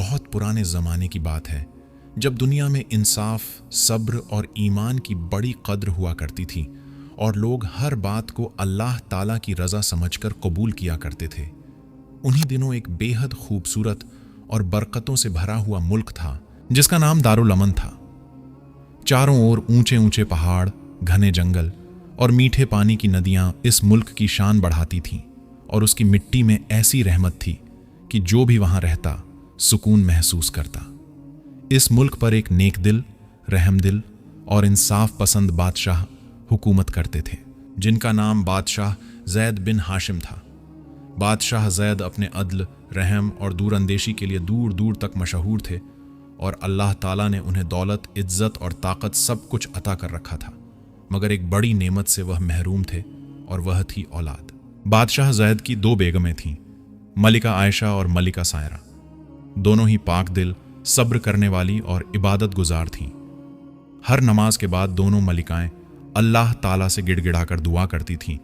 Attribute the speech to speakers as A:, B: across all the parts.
A: بہت پرانے زمانے کی بات ہے جب دنیا میں انصاف، صبر اور ایمان کی بڑی قدر ہوا کرتی تھی اور لوگ ہر بات کو اللہ تعالیٰ کی رضا سمجھ کر قبول کیا کرتے تھے۔ انہی دنوں ایک بے حد خوبصورت اور برکتوں سے بھرا ہوا ملک تھا جس کا نام دارالامن تھا۔ چاروں اور اونچے اونچے پہاڑ، گھنے جنگل اور میٹھے پانی کی ندیاں اس ملک کی شان بڑھاتی تھیں، اور اس کی مٹی میں ایسی رحمت تھی کہ جو بھی وہاں رہتا سکون محسوس کرتا۔ اس ملک پر ایک نیک دل، رحم دل اور انصاف پسند بادشاہ حکومت کرتے تھے جن کا نام بادشاہ زید بن ہاشم تھا۔ بادشاہ زید اپنے عدل، رحم اور دور اندیشی کے لیے دور دور تک مشہور تھے، اور اللہ تعالیٰ نے انہیں دولت، عزت اور طاقت سب کچھ عطا کر رکھا تھا، مگر ایک بڑی نعمت سے وہ محروم تھے، اور وہ تھی اولاد۔ بادشاہ زید کی 2 بیگمیں تھیں، ملکہ عائشہ اور ملکہ سائرہ۔ دونوں ہی پاک دل، صبر کرنے والی اور عبادت گزار تھیں۔ ہر نماز کے بعد دونوں ملکائیں اللہ تعالیٰ سے گڑ گڑا کر دعا کرتی تھیں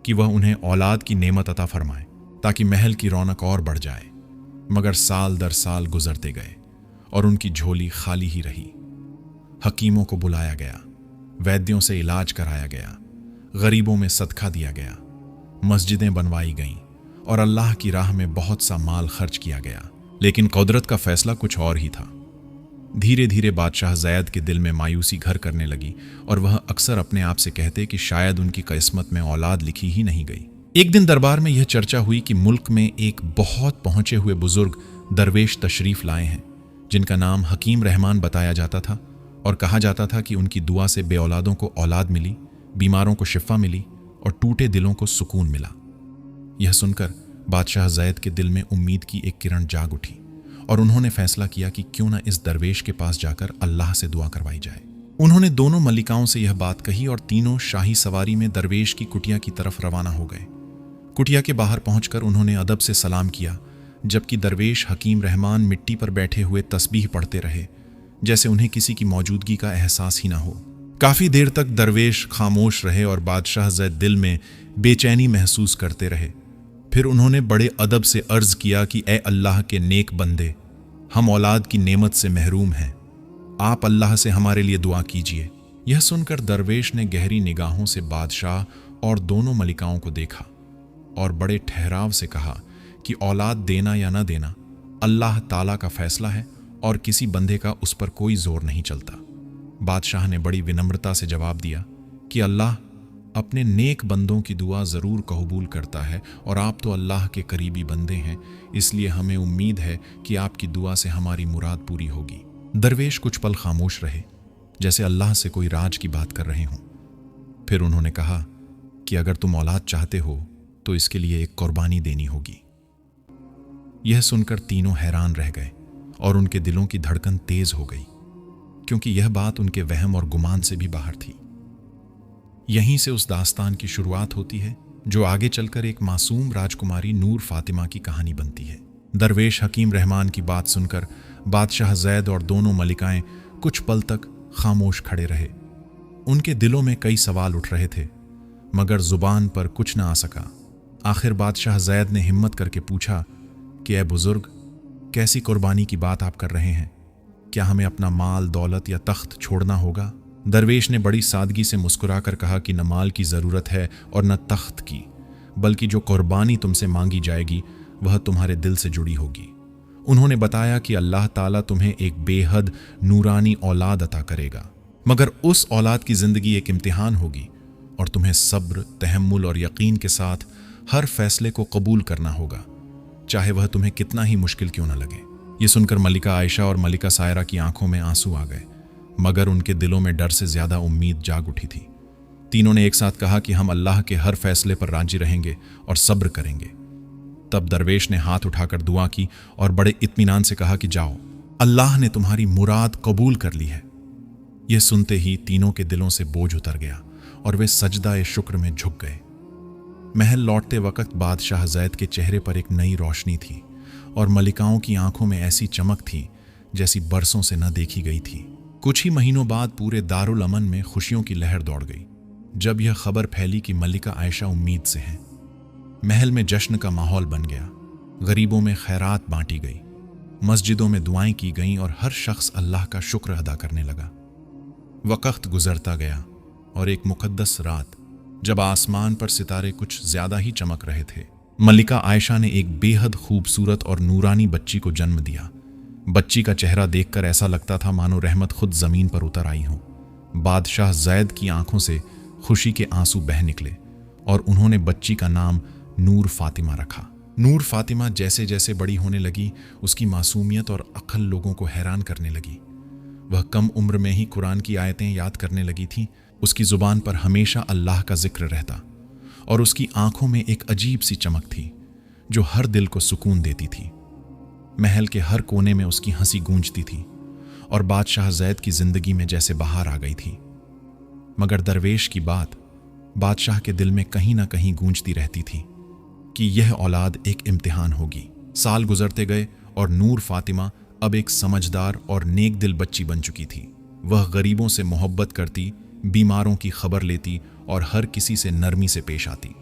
A: کہ وہ انہیں اولاد کی نعمت عطا فرمائے تاکہ محل کی رونق اور بڑھ جائے، مگر سال در سال گزرتے گئے اور ان کی جھولی خالی ہی رہی۔ حکیموں کو بلایا گیا، ویدیوں سے علاج کرایا گیا، غریبوں میں صدقہ دیا گیا، مسجدیں بنوائی گئیں اور اللہ کی راہ میں بہت سا مال خرچ کیا گیا، لیکن قدرت کا فیصلہ کچھ اور ہی تھا۔ دھیرے دھیرے بادشاہ زید کے دل میں مایوسی گھر کرنے لگی، اور وہ اکثر اپنے آپ سے کہتے کہ شاید ان کی قسمت میں اولاد لکھی ہی نہیں گئی۔ ایک دن دربار میں یہ چرچا ہوئی کہ ملک میں ایک بہت پہنچے ہوئے بزرگ درویش تشریف لائے ہیں جن کا نام حکیم رحمان بتایا جاتا تھا، اور کہا جاتا تھا کہ ان کی دعا سے بے اولادوں کو اولاد ملی، بیماروں کو شفا ملی اور ٹوٹے دلوں کو سکون ملا۔ یہ سن کر بادشاہ زید کے دل میں امید کی ایک کرن جاگ اٹھی، اور انہوں نے فیصلہ کیا کہ کیوں نہ اس درویش کے پاس جا کر اللہ سے دعا کروائی جائے۔ انہوں نے دونوں ملکاؤں سے یہ بات کہی، اور تینوں شاہی سواری میں درویش کی کٹیا کی طرف روانہ ہو گئے۔ کٹیا کے باہر پہنچ کر انہوں نے ادب سے سلام کیا، جبکہ درویش حکیم رحمان مٹی پر بیٹھے ہوئے تسبیح پڑھتے رہے، جیسے انہیں کسی کی موجودگی کا احساس ہی نہ ہو۔ کافی دیر تک درویش خاموش رہے اور بادشاہ زید دل میں بے چینی محسوس کرتے رہے۔ پھر انہوں نے بڑے ادب سے عرض کیا کہ اے اللہ کے نیک بندے، ہم اولاد کی نعمت سے محروم ہیں، آپ اللہ سے ہمارے لیے دعا کیجیے۔ یہ سن کر درویش نے گہری نگاہوں سے بادشاہ اور دونوں ملکاؤں کو دیکھا اور بڑے ٹھہراو سے کہا کہ اولاد دینا یا نہ دینا اللہ تعالیٰ کا فیصلہ ہے، اور کسی بندے کا اس پر کوئی زور نہیں چلتا۔ بادشاہ نے بڑی ونمرتا سے جواب دیا کہ اللہ اپنے نیک بندوں کی دعا ضرور قبول کرتا ہے، اور آپ تو اللہ کے قریبی بندے ہیں، اس لیے ہمیں امید ہے کہ آپ کی دعا سے ہماری مراد پوری ہوگی۔ درویش کچھ پل خاموش رہے، جیسے اللہ سے کوئی راج کی بات کر رہے ہوں۔ پھر انہوں نے کہا کہ اگر تم اولاد چاہتے ہو تو اس کے لیے ایک قربانی دینی ہوگی۔ یہ سن کر تینوں حیران رہ گئے، اور ان کے دلوں کی دھڑکن تیز ہو گئی، کیونکہ یہ بات ان کے وہم اور گمان سے بھی باہر تھی۔ یہیں سے اس داستان کی شروعات ہوتی ہے جو آگے چل کر ایک معصوم راجکماری نور فاطمہ کی کہانی بنتی ہے۔ درویش حکیم رحمان کی بات سن کر بادشاہ زید اور دونوں ملکائیں کچھ پل تک خاموش کھڑے رہے۔ ان کے دلوں میں کئی سوال اٹھ رہے تھے، مگر زبان پر کچھ نہ آ سکا۔ آخر بادشاہ زید نے ہمت کر کے پوچھا کہ اے بزرگ، کیسی قربانی کی بات آپ کر رہے ہیں؟ کیا ہمیں اپنا مال، دولت یا تخت چھوڑنا ہوگا؟ درویش نے بڑی سادگی سے مسکرا کر کہا کہ نہ مال کی ضرورت ہے اور نہ تخت کی، بلکہ جو قربانی تم سے مانگی جائے گی وہ تمہارے دل سے جڑی ہوگی۔ انہوں نے بتایا کہ اللہ تعالیٰ تمہیں ایک بے حد نورانی اولاد عطا کرے گا، مگر اس اولاد کی زندگی ایک امتحان ہوگی، اور تمہیں صبر، تحمل اور یقین کے ساتھ ہر فیصلے کو قبول کرنا ہوگا، چاہے وہ تمہیں کتنا ہی مشکل کیوں نہ لگے۔ یہ سن کر ملکہ عائشہ اور ملکہ سائرہ کی آنکھوں میں آنسو آ گئے، مگر ان کے دلوں میں ڈر سے زیادہ امید جاگ اٹھی تھی۔ تینوں نے ایک ساتھ کہا کہ ہم اللہ کے ہر فیصلے پر راضی رہیں گے اور صبر کریں گے۔ تب درویش نے ہاتھ اٹھا کر دعا کی اور بڑے اطمینان سے کہا کہ جاؤ، اللہ نے تمہاری مراد قبول کر لی ہے۔ یہ سنتے ہی تینوں کے دلوں سے بوجھ اتر گیا اور وہ سجدہ شکر میں جھک گئے۔ محل لوٹتے وقت بادشاہ زید کے چہرے پر ایک نئی روشنی تھی، اور ملکاؤں کی آنکھوں میں ایسی چمک تھی جیسی برسوں سے نہ دیکھی گئی تھی۔ کچھ ہی مہینوں بعد پورے دارالامن میں خوشیوں کی لہر دوڑ گئی جب یہ خبر پھیلی کہ ملکہ عائشہ امید سے ہیں۔ محل میں جشن کا ماحول بن گیا، غریبوں میں خیرات بانٹی گئی، मस्जिदों में दुआएं की गईं और हर शख्स अल्लाह का शुक्र अदा करने लगा। वक्त गुजरता गया और एक मुकद्दस रात, जब आसमान पर सितारे कुछ ज्यादा ही चमक रहे थे, मल्लिका आयशा ने एक बेहद खूबसूरत और नूरानी बच्ची को जन्म दिया। बच्ची का चेहरा देखकर ऐसा लगता था मानो रहमत खुद जमीन पर उतर आई हो। बादशाह ज़ैद की आंखों से खुशी के आंसू बह निकले और उन्होंने बच्ची का नाम नूर फातिमा रखा। नूर फातिमा जैसे जैसे बड़ी होने लगी, उसकी मासूमियत और अक्ल लोगों को हैरान करने लगी। वह कम उम्र में ही कुरान की आयतें याद करने लगी थी। उसकी जुबान पर हमेशा अल्लाह का जिक्र रहता और उसकी आंखों में एक अजीब सी चमक थी जो हर दिल को सुकून देती थी। महल के हर कोने में उसकी हंसी गूंजती थी और बादशाह ज़ैद की जिंदगी में जैसे बहार आ गई थी। मगर दरवेश की बात बादशाह के दिल में कहीं ना कहीं गूंजती रहती थी कि यह औलाद एक इम्तिहान होगी। साल गुजरते गए और नूर फातिमा अब एक समझदार और नेक दिल बच्ची बन चुकी थी। वह गरीबों से मोहब्बत करती, बीमारों की खबर लेती और हर किसी से नरमी से पेश आती।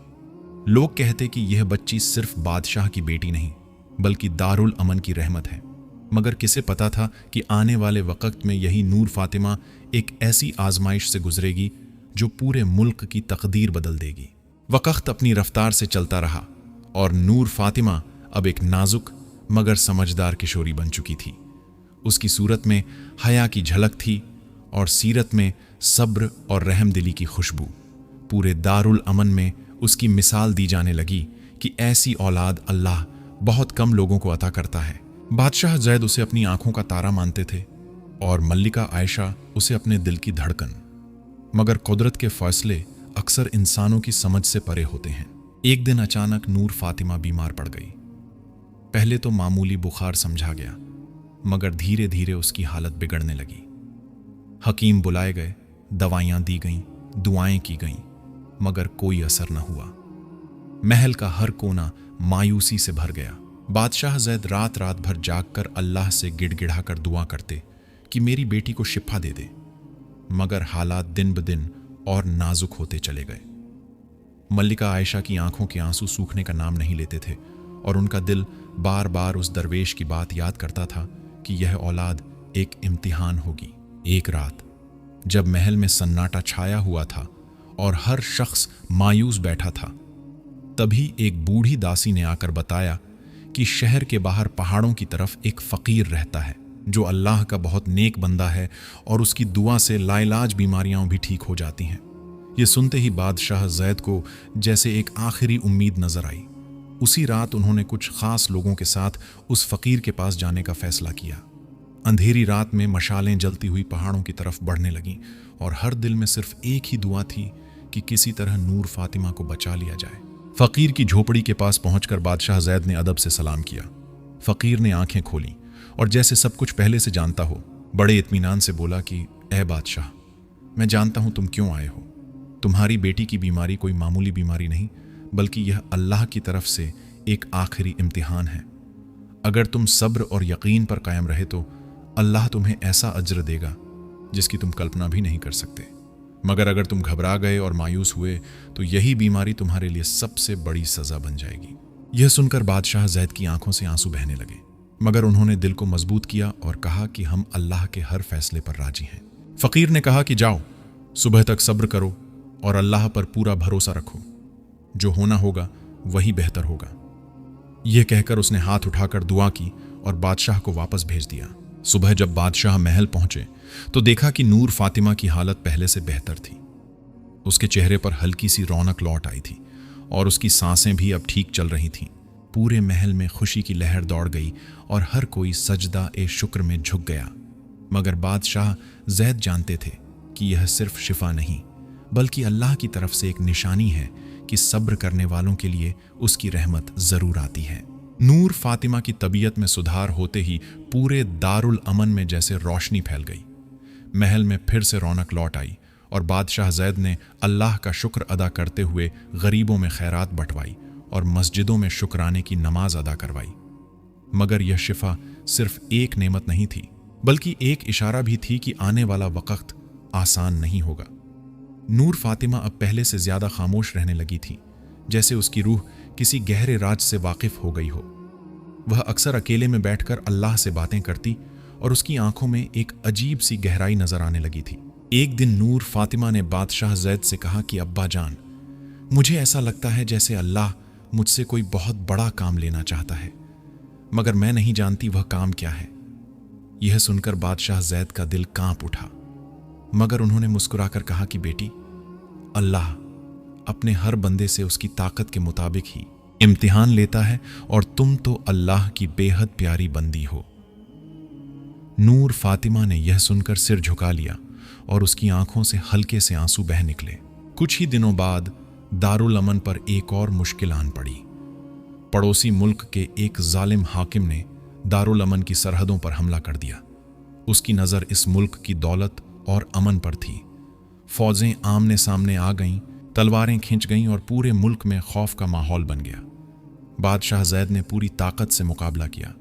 A: लोग कहते कि यह बच्ची सिर्फ बादशाह की बेटी नहीं बल्कि दारुल अमन की रहमत है। मगर किसे पता था कि आने वाले वक्त में यही नूर फातिमा एक ऐसी आजमाइश से गुजरेगी जो पूरे मुल्क की तकदीर बदल देगी। वक्त अपनी रफ्तार से चलता रहा और नूर फातिमा अब एक नाजुक मगर समझदार किशोरी बन चुकी थी। उसकी सूरत में हया की झलक थी और सीरत में सब्र और रहमदिली की खुशबू। पूरे दारुल अमन में उसकी मिसाल दी जाने लगी कि ऐसी औलाद अल्लाह बहुत कम लोगों को अता करता है। बादशाह ज़ैद उसे अपनी आंखों का तारा मानते थे और मल्लिका आयशा उसे अपने दिल की धड़कन। मगर कुदरत के फैसले अक्सर इंसानों की समझ से परे होते हैं। एक दिन अचानक नूर फातिमा बीमार पड़ गई। पहले तो मामूली बुखार समझा गया, मगर धीरे धीरे उसकी हालत बिगड़ने लगी। हकीम बुलाए गए, दवाइयां दी गईं, दुआएं की गईं, मगर कोई असर न हुआ। महल का हर कोना मायूसी से भर गया। बादशाह ज़ैद रात रात भर जागकर अल्लाह से गिड़गिड़ाकर दुआ करते कि मेरी बेटी को शिफा दे दे, मगर हालात दिन ब दिन और नाजुक होते चले गए। मल्लिका आयशा की आंखों के आंसू सूखने का नाम नहीं लेते थे और उनका दिल बार बार उस दरवेश की बात याद करता था कि यह औलाद एक इम्तिहान होगी। एक रात जब महल में सन्नाटा छाया हुआ था और हर शख्स मायूस बैठा था, तभी एक बूढ़ी दासी ने आकर बताया कि शहर के बाहर पहाड़ों की तरफ एक फकीर रहता है जो अल्लाह का बहुत नेक बंदा है और उसकी दुआ से लाइलाज बीमारियां भी ठीक हो जाती हैं। ये सुनते ही बादशाह ज़ैद को जैसे एक आखिरी उम्मीद नजर आई। उसी रात उन्होंने कुछ खास लोगों के साथ उस फकीर के पास जाने का फैसला किया। अंधेरी रात में मशालें जलती हुई पहाड़ों की तरफ बढ़ने लगीं और हर दिल में सिर्फ एक ही दुआ थी कि किसी तरह नूर फातिमा को बचा लिया जाए। फकीर की झोपड़ी के पास पहुंचकर बादशाह ज़ैद ने अदब से सलाम किया। फकीर ने आंखें खोलीं और जैसे सब कुछ पहले से जानता हो, बड़े इत्मीनान से बोला कि ए बादशाह, मैं जानता हूं तुम क्यों आए हो। तुम्हारी बेटी की बीमारी कोई मामूली बीमारी नहीं बल्कि यह अल्लाह की तरफ से एक आखिरी इम्तिहान है। अगर तुम सब्र और यकीन पर कायम रहे तो अल्लाह तुम्हें ऐसा अज्र देगा जिसकी तुम कल्पना भी नहीं कर सकते। मगर अगर तुम घबरा गए और मायूस हुए तो यही बीमारी तुम्हारे लिए सबसे बड़ी सजा बन जाएगी। यह सुनकर बादशाह ज़ैद की आंखों से आंसू बहने लगे, मगर उन्होंने दिल को मजबूत किया और कहा कि हम अल्लाह के हर फैसले पर राजी हैं। फकीर ने कहा कि जाओ, सुबह तक सब्र करो और अल्लाह पर पूरा भरोसा रखो। जो होना होगा वही बेहतर होगा। यह कहकर उसने हाथ उठाकर दुआ की और बादशाह को वापस भेज दिया। सुबह जब बादशाह महल पहुंचे तो देखा कि नूर फातिमा की हालत पहले से बेहतर थी। उसके चेहरे पर हल्की सी रौनक लौट आई थी और उसकी सांसें भी अब ठीक चल रही थीं। पूरे महल में खुशी की लहर दौड़ गई और हर कोई सजदा ए शुक्र में झुक गया। मगर बादशाह ज़ैद जानते थे कि यह सिर्फ शिफा नहीं बल्कि अल्लाह की तरफ से एक निशानी है कि सब्र करने वालों के लिए उसकी रहमत जरूर आती है। नूर फातिमा की तबीयत में सुधार होते ही पूरे दारुल अमन में जैसे रोशनी फैल गई। महल में फिर से रौनक लौट आई और बादशाह ज़ैद ने अल्लाह का शुक्र अदा करते हुए गरीबों में खैरात बंटवाई और मस्जिदों में शुक्राने की नमाज अदा करवाई। मगर यह शिफा सिर्फ एक नेमत नहीं थी बल्कि एक इशारा भी थी कि आने वाला वक्त आसान नहीं होगा। नूर फातिमा अब पहले से ज्यादा खामोश रहने लगी थी, जैसे उसकी रूह किसी गहरे राज से वाकिफ हो गई हो। वह अक्सर अकेले में बैठकर अल्लाह से बातें करती और उसकी आंखों में एक अजीब सी गहराई नजर आने लगी थी। एक दिन नूर फातिमा ने बादशाह ज़ैद से कहा कि अब्बा जान, मुझे ऐसा लगता है जैसे अल्लाह मुझसे कोई बहुत बड़ा काम लेना चाहता है, मगर मैं नहीं जानती वह काम क्या है। यह सुनकर बादशाह ज़ैद का दिल कांप उठा, मगर उन्होंने मुस्कुराकर कहा कि बेटी, अल्लाह अपने हर बंदे से उसकी ताकत के मुताबिक ही इम्तिहान लेता है और तुम तो अल्लाह की बेहद प्यारी बंदी हो। नूर फातिमा ने यह सुनकर सिर झुका लिया और उसकी आंखों से हल्के से आंसू बह निकले। कुछ ही दिनों बाद दारुल अमन पर एक और मुश्किल आन पड़ी। पड़ोसी मुल्क के एक जालिम हाकिम ने दारुल अमन की सरहदों पर हमला कर दिया। उसकी नज़र इस मुल्क की दौलत और अमन पर थी। फौजें आमने सामने आ गईं, तलवारें खिंच गईं और पूरे मुल्क में खौफ का माहौल बन गया। बादशाह ज़ैद ने पूरी ताकत से मुकाबला किया,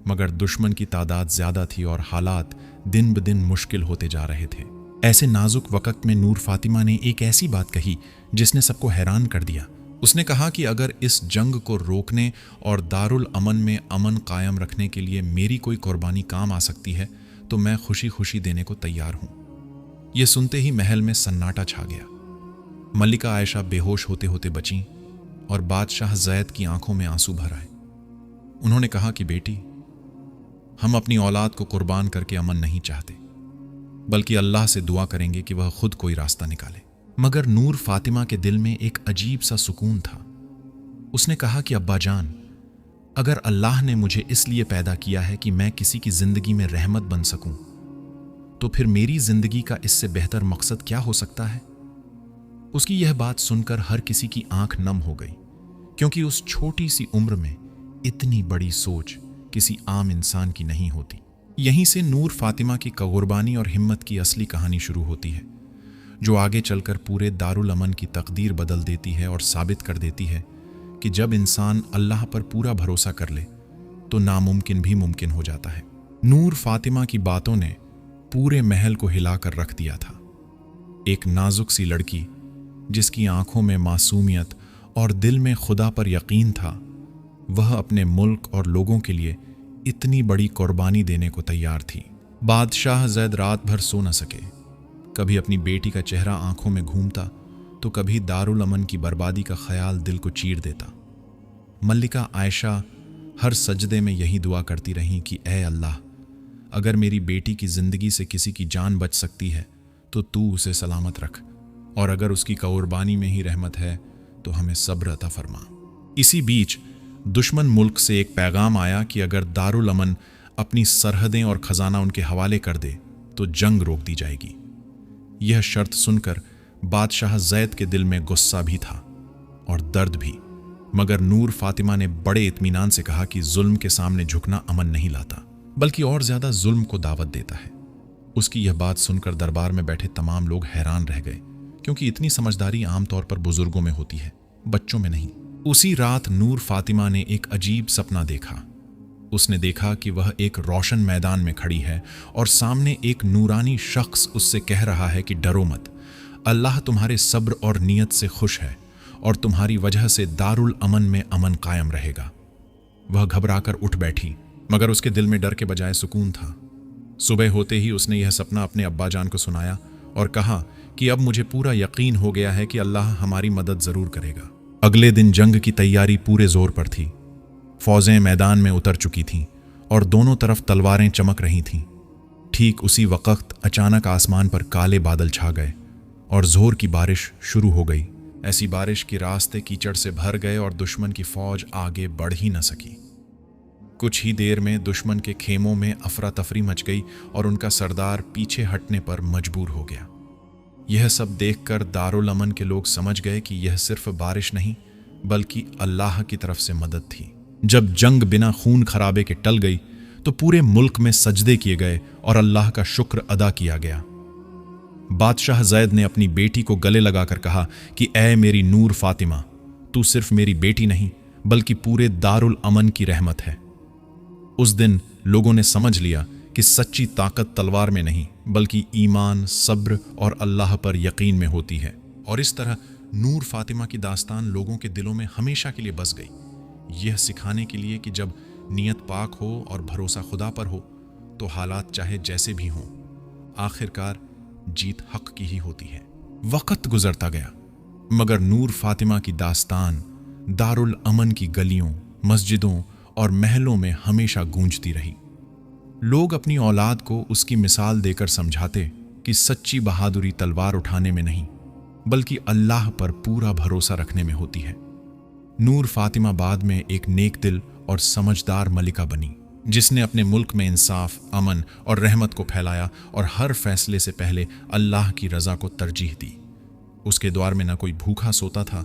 A: मगर दुश्मन की तादाद ज्यादा थी और हालात दिन ब दिन मुश्किल होते जा रहे थे। ऐसे नाजुक वक्त में नूर फातिमा ने एक ऐसी बात कही जिसने सबको हैरान कर दिया। उसने कहा कि अगर इस जंग को रोकने और दारुल अमन में अमन कायम रखने के लिए मेरी कोई कुर्बानी काम आ सकती है तो मैं खुशी खुशी देने को तैयार हूं। यह सुनते ही महल में सन्नाटा छा गया। मल्लिका आयशा बेहोश होते होते बचीं और बादशाह ज़ैद की आंखों में आंसू भर आए। उन्होंने कहा कि बेटी, हम अपनी औलाद को कुर्बान करके अमन नहीं चाहते, बल्कि अल्लाह से दुआ करेंगे कि वह खुद कोई रास्ता निकाले। मगर नूर फातिमा के दिल में एक अजीब सा सुकून था। उसने कहा कि अब्बा जान, अगर अल्लाह ने मुझे इसलिए पैदा किया है कि मैं किसी की जिंदगी में रहमत बन सकूं, तो फिर मेरी जिंदगी का इससे बेहतर मकसद क्या हो सकता है। उसकी यह बात सुनकर हर किसी की आंख नम हो गई, क्योंकि उस छोटी सी उम्र में इतनी बड़ी सोच किसी आम इंसान की नहीं होती। यहीं से नूर फातिमा की कुर्बानी और हिम्मत की असली कहानी शुरू होती है, जो आगे चलकर पूरे दारुल अमन की तकदीर बदल देती है और साबित कर देती है कि जब इंसान अल्लाह पर पूरा भरोसा कर ले तो नामुमकिन भी मुमकिन हो जाता है। नूर फातिमा की बातों ने पूरे महल को हिलाकर रख दिया था। एक नाजुक सी लड़की जिसकी आंखों में मासूमियत और दिल में खुदा पर यकीन था, वह अपने मुल्क और लोगों के लिए इतनी बड़ी कुर्बानी देने को तैयार थी। बादशाह ज़ैद रात भर सो न सके। कभी अपनी बेटी का चेहरा आंखों में घूमता तो कभी दारुल अमन की बर्बादी का ख्याल दिल को चीर देता। मल्लिका आयशा हर सजदे में यही दुआ करती रहीं कि ऐ अल्लाह, अगर मेरी बेटी की जिंदगी से किसी की जान बच सकती है तो तू उसे सलामत रख, और अगर उसकी कुर्बानी में ही रहमत है तो हमें सब्र अता फरमा। इसी बीच दुश्मन मुल्क से एक पैगाम आया कि अगर दारुल अमन अपनी सरहदें और खजाना उनके हवाले कर दे तो जंग रोक दी जाएगी। यह शर्त सुनकर बादशाह ज़ैद के दिल में गुस्सा भी था और दर्द भी, मगर नूर फातिमा ने बड़े इत्मीनान से कहा कि जुल्म के सामने झुकना अमन नहीं लाता, बल्कि और ज्यादा जुल्म को दावत देता है। उसकी यह बात सुनकर दरबार में बैठे तमाम लोग हैरान रह गए, क्योंकि इतनी समझदारी आमतौर पर बुजुर्गों में होती है, बच्चों में नहीं। उसी रात नूर फातिमा ने एक अजीब सपना देखा। उसने देखा कि वह एक रोशन मैदान में खड़ी है और सामने एक नूरानी शख्स उससे कह रहा है कि डरो मत, अल्लाह तुम्हारे सब्र और नियत से खुश है और तुम्हारी वजह से दारुल अमन में अमन कायम रहेगा। वह घबराकर उठ बैठी, मगर उसके दिल में डर के बजाय सुकून था। सुबह होते ही उसने यह सपना अपने अब्बा जान को सुनाया और कहा कि अब मुझे पूरा यकीन हो गया है कि अल्लाह हमारी मदद जरूर करेगा। अगले दिन जंग की तैयारी पूरे जोर पर थी। फौजें मैदान में उतर चुकी थीं और दोनों तरफ तलवारें चमक रही थीं। ठीक उसी वक्त अचानक आसमान पर काले बादल छा गए और जोर की बारिश शुरू हो गई। ऐसी बारिश कि रास्ते कीचड़ से भर गए और दुश्मन की फौज आगे बढ़ ही न सकी। कुछ ही देर में दुश्मन के खेमों में अफरा तफरी मच गई और उनका सरदार पीछे हटने पर मजबूर हो गया। यह सब देखकर दारुल अमन के लोग समझ गए कि यह सिर्फ बारिश नहीं, बल्कि अल्लाह की तरफ से मदद थी। जब जंग बिना खून खराबे के टल गई तो पूरे मुल्क में सजदे किए गए और अल्लाह का शुक्र अदा किया गया। बादशाह ज़ैद ने अपनी बेटी को गले लगाकर कहा कि ऐ मेरी नूर फातिमा, तू सिर्फ मेरी बेटी नहीं बल्कि पूरे दारुल अमन की रहमत है। उस दिन लोगों ने समझ लिया कि सच्ची ताकत तलवार में नहीं बल्कि ईमान, सब्र और अल्लाह पर यकीन में होती है। और इस तरह नूर फातिमा की दास्तान लोगों के दिलों में हमेशा के लिए बस गई, यह सिखाने के लिए कि जब نیت پاک ہو اور بھروسہ خدا پر ہو تو حالات چاہے جیسے بھی ہوں آخرکار جیت حق کی ہی ہوتی ہے۔ وقت گزرتا گیا مگر نور فاطمہ کی داستان دارالامن کی گلیوں، مسجدوں اور محلوں میں ہمیشہ گونجتی رہی۔ لوگ اپنی اولاد کو اس کی مثال دے کر سمجھاتے کہ سچی بہادری تلوار اٹھانے میں نہیں بلکہ اللہ پر پورا بھروسہ رکھنے میں ہوتی ہے۔ نور فاطمہ بعد میں ایک نیک دل اور سمجھدار ملکہ بنی جس نے اپنے ملک میں انصاف، امن اور رحمت کو پھیلایا اور ہر فیصلے سے پہلے اللہ کی رضا کو ترجیح دی۔ اس کے دور میں نہ کوئی بھوکا سوتا تھا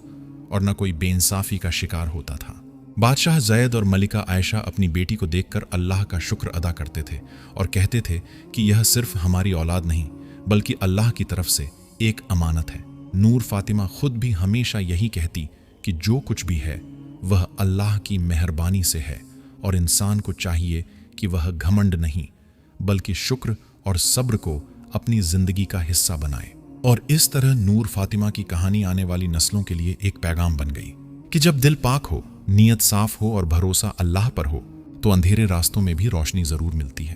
A: اور نہ کوئی بے انصافی کا شکار ہوتا تھا۔ بادشاہ زید اور ملکہ عائشہ اپنی بیٹی کو دیکھ کر اللہ کا شکر ادا کرتے تھے اور کہتے تھے کہ یہ صرف ہماری اولاد نہیں بلکہ اللہ کی طرف سے ایک امانت ہے۔ نور فاطمہ خود بھی ہمیشہ یہی کہتی کہ جو کچھ بھی ہے وہ اللہ کی مہربانی سے ہے اور انسان کو چاہیے کہ وہ گھمنڈ نہیں بلکہ شکر اور صبر کو اپنی زندگی کا حصہ بنائے۔ اور اس طرح نور فاطمہ کی کہانی آنے والی نسلوں کے لیے ایک پیغام بن گئی کہ جب دل پاک ہو، نیت صاف ہو اور بھروسہ اللہ پر ہو تو اندھیرے راستوں میں بھی روشنی ضرور ملتی ہے۔